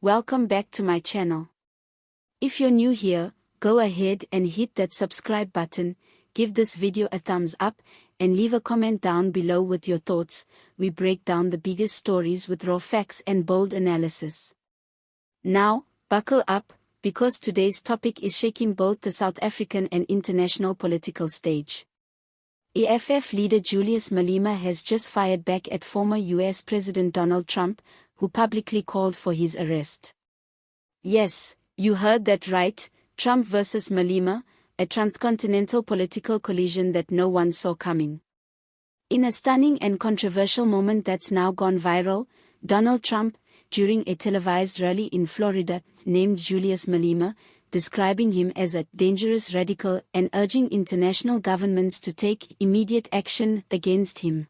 Welcome back to my channel. If you're new here, go ahead and hit that subscribe button, give this video a thumbs up, and leave a comment down below with your thoughts. We break down the biggest stories with raw facts and bold analysis. Now, buckle up, because today's topic is shaking both the South African and international political stage. EFF leader Julius Malema has just fired back at former US President Donald Trump, who publicly called for his arrest. Yes, you heard that right, Trump versus Malema, a transcontinental political collision that no one saw coming. In a stunning and controversial moment that's now gone viral, Donald Trump, during a televised rally in Florida, named Julius Malema, describing him as a dangerous radical and urging international governments to take immediate action against him.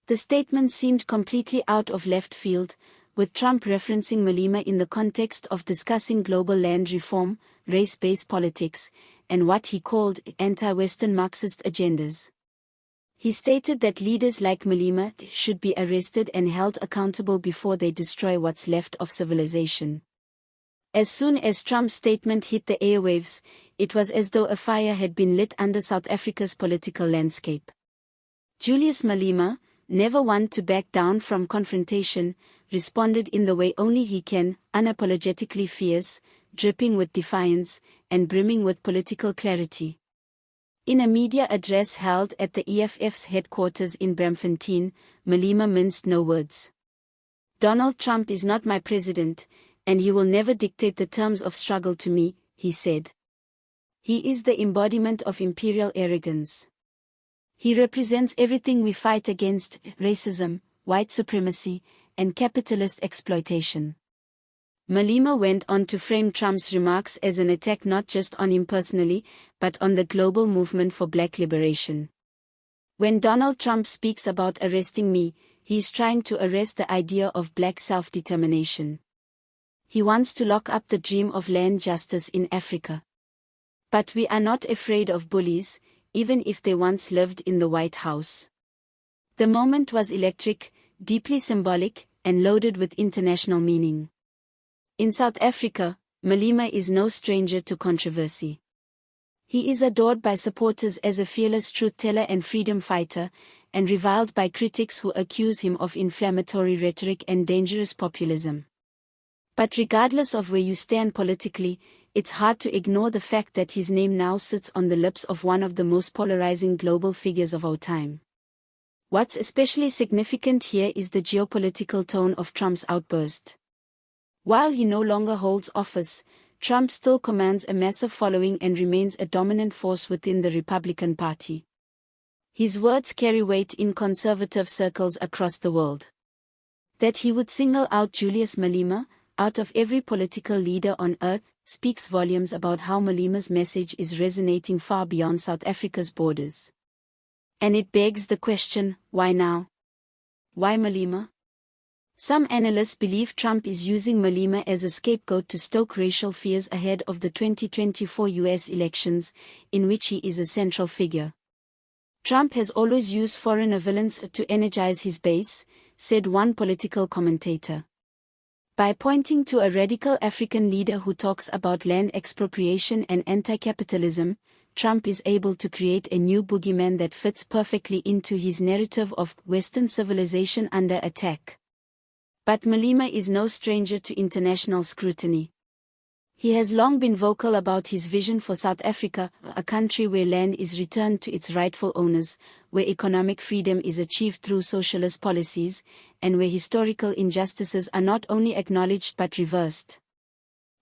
The statement seemed completely out of left field, with Trump referencing Malema in the context of discussing global land reform, race-based politics, and what he called anti-Western Marxist agendas. He stated that leaders like Malema should be arrested and held accountable before they destroy what's left of civilization. As soon as Trump's statement hit the airwaves, it was as though a fire had been lit under South Africa's political landscape. Julius Malema, never one to back down from confrontation, responded in the way only he can, unapologetically fierce, dripping with defiance, and brimming with political clarity. In a media address held at the EFF's headquarters in Braamfontein, Malema minced no words. "Donald Trump is not my president, and he will never dictate the terms of struggle to me," he said. "He is the embodiment of imperial arrogance. He represents everything we fight against: racism, white supremacy, and capitalist exploitation." Malema went on to frame Trump's remarks as an attack not just on him personally, but on the global movement for black liberation. "When Donald Trump speaks about arresting me, he is trying to arrest the idea of black self-determination. He wants to lock up the dream of land justice in Africa. But we are not afraid of bullies, even if they once lived in the White House." The moment was electric, deeply symbolic, and loaded with international meaning. In South Africa, Malema is no stranger to controversy. He is adored by supporters as a fearless truth-teller and freedom fighter, and reviled by critics who accuse him of inflammatory rhetoric and dangerous populism. But regardless of where you stand politically, it's hard to ignore the fact that his name now sits on the lips of one of the most polarizing global figures of our time. What's especially significant here is the geopolitical tone of Trump's outburst. While he no longer holds office, Trump still commands a massive following and remains a dominant force within the Republican Party. His words carry weight in conservative circles across the world. That he would single out Julius Malema, out of every political leader on earth, speaks volumes about how Malema's message is resonating far beyond South Africa's borders. And it begs the question, why now? Why Malema? Some analysts believe Trump is using Malema as a scapegoat to stoke racial fears ahead of the 2024 US elections, in which he is a central figure. "Trump has always used foreigner villains to energize his base," said one political commentator. By pointing to a radical African leader who talks about land expropriation and anti-capitalism, Trump is able to create a new boogeyman that fits perfectly into his narrative of Western civilization under attack. But Malema is no stranger to international scrutiny. He has long been vocal about his vision for South Africa, a country where land is returned to its rightful owners, where economic freedom is achieved through socialist policies, and where historical injustices are not only acknowledged but reversed.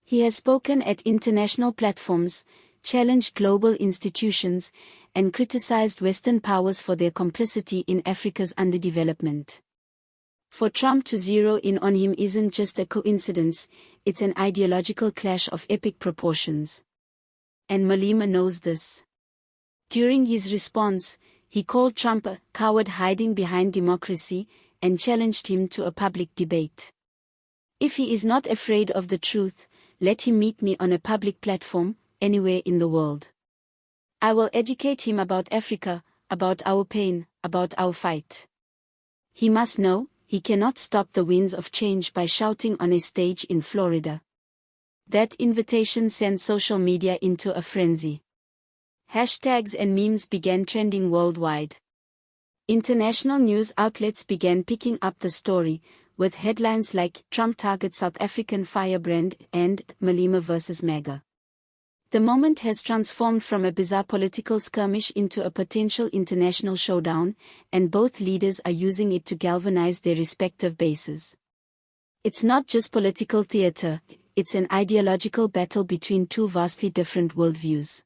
He has spoken at international platforms, challenged global institutions, and criticized Western powers for their complicity in Africa's underdevelopment. For Trump to zero in on him isn't just a coincidence, it's an ideological clash of epic proportions. And Malema knows this. During his response, he called Trump a coward hiding behind democracy, and challenged him to a public debate. "If he is not afraid of the truth, let him meet me on a public platform, anywhere in the world. I will educate him about Africa, about our pain, about our fight. He must know, he cannot stop the winds of change by shouting on a stage in Florida. That invitation sent social media into a frenzy. Hashtags and memes began trending worldwide. International news outlets began picking up the story, with headlines like "Trump targets South African firebrand" and "Malema vs MAGA." The moment has transformed from a bizarre political skirmish into a potential international showdown, and both leaders are using it to galvanize their respective bases. It's not just political theater, it's an ideological battle between two vastly different worldviews.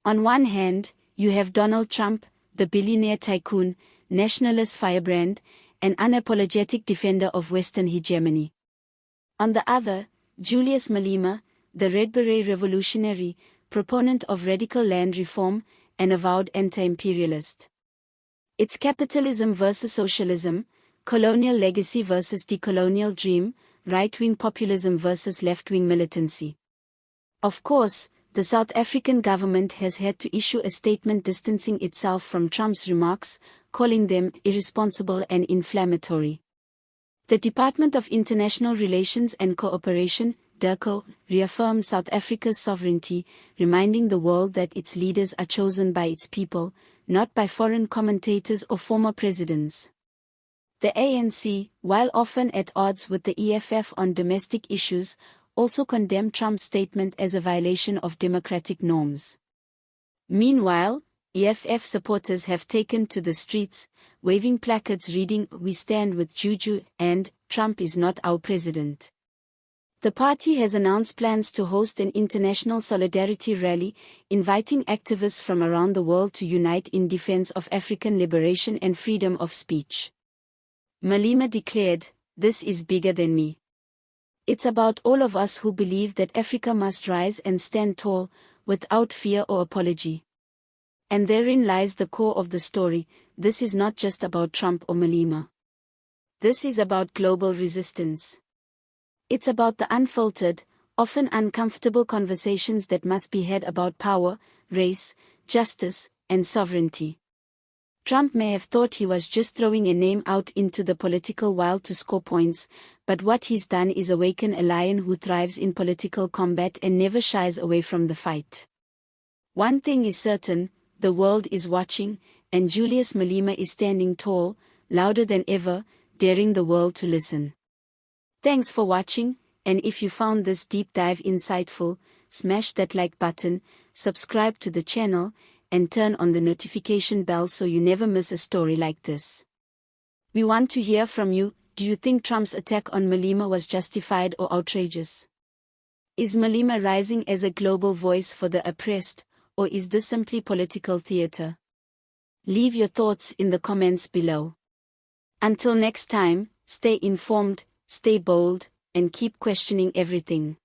On one hand, you have Donald Trump, the billionaire tycoon, nationalist firebrand, an unapologetic defender of Western hegemony. On the other, Julius Malema, the Red Beret revolutionary, proponent of radical land reform, an avowed anti-imperialist. It's capitalism versus socialism, colonial legacy versus decolonial dream, right-wing populism versus left-wing militancy. Of course, the South African government has had to issue a statement distancing itself from Trump's remarks, calling them irresponsible and inflammatory. The Department of International Relations and Cooperation, DIRCO, reaffirmed South Africa's sovereignty, reminding the world that its leaders are chosen by its people, not by foreign commentators or former presidents. The ANC, while often at odds with the EFF on domestic issues, also condemned Trump's statement as a violation of democratic norms. Meanwhile, EFF supporters have taken to the streets, waving placards reading "We stand with Juju" and "Trump is not our president." The party has announced plans to host an international solidarity rally, inviting activists from around the world to unite in defense of African liberation and freedom of speech. Malema declared, "This is bigger than me. It's about all of us who believe that Africa must rise and stand tall, without fear or apology." And therein lies the core of the story. This is not just about Trump or Malema. This is about global resistance. It's about the unfiltered, often uncomfortable conversations that must be had about power, race, justice, and sovereignty. Trump may have thought he was just throwing a name out into the political wild to score points, but what he's done is awaken a lion who thrives in political combat and never shies away from the fight. One thing is certain, the world is watching, and Julius Malema is standing tall, louder than ever, daring the world to listen. Thanks for watching, and if you found this deep dive insightful, smash that like button, subscribe to the channel, and turn on the notification bell so you never miss a story like this. We want to hear from you. Do you think Trump's attack on Malema was justified or outrageous? Is Malema rising as a global voice for the oppressed, or is this simply political theater? Leave your thoughts in the comments below. Until next time, stay informed, stay bold, and keep questioning everything.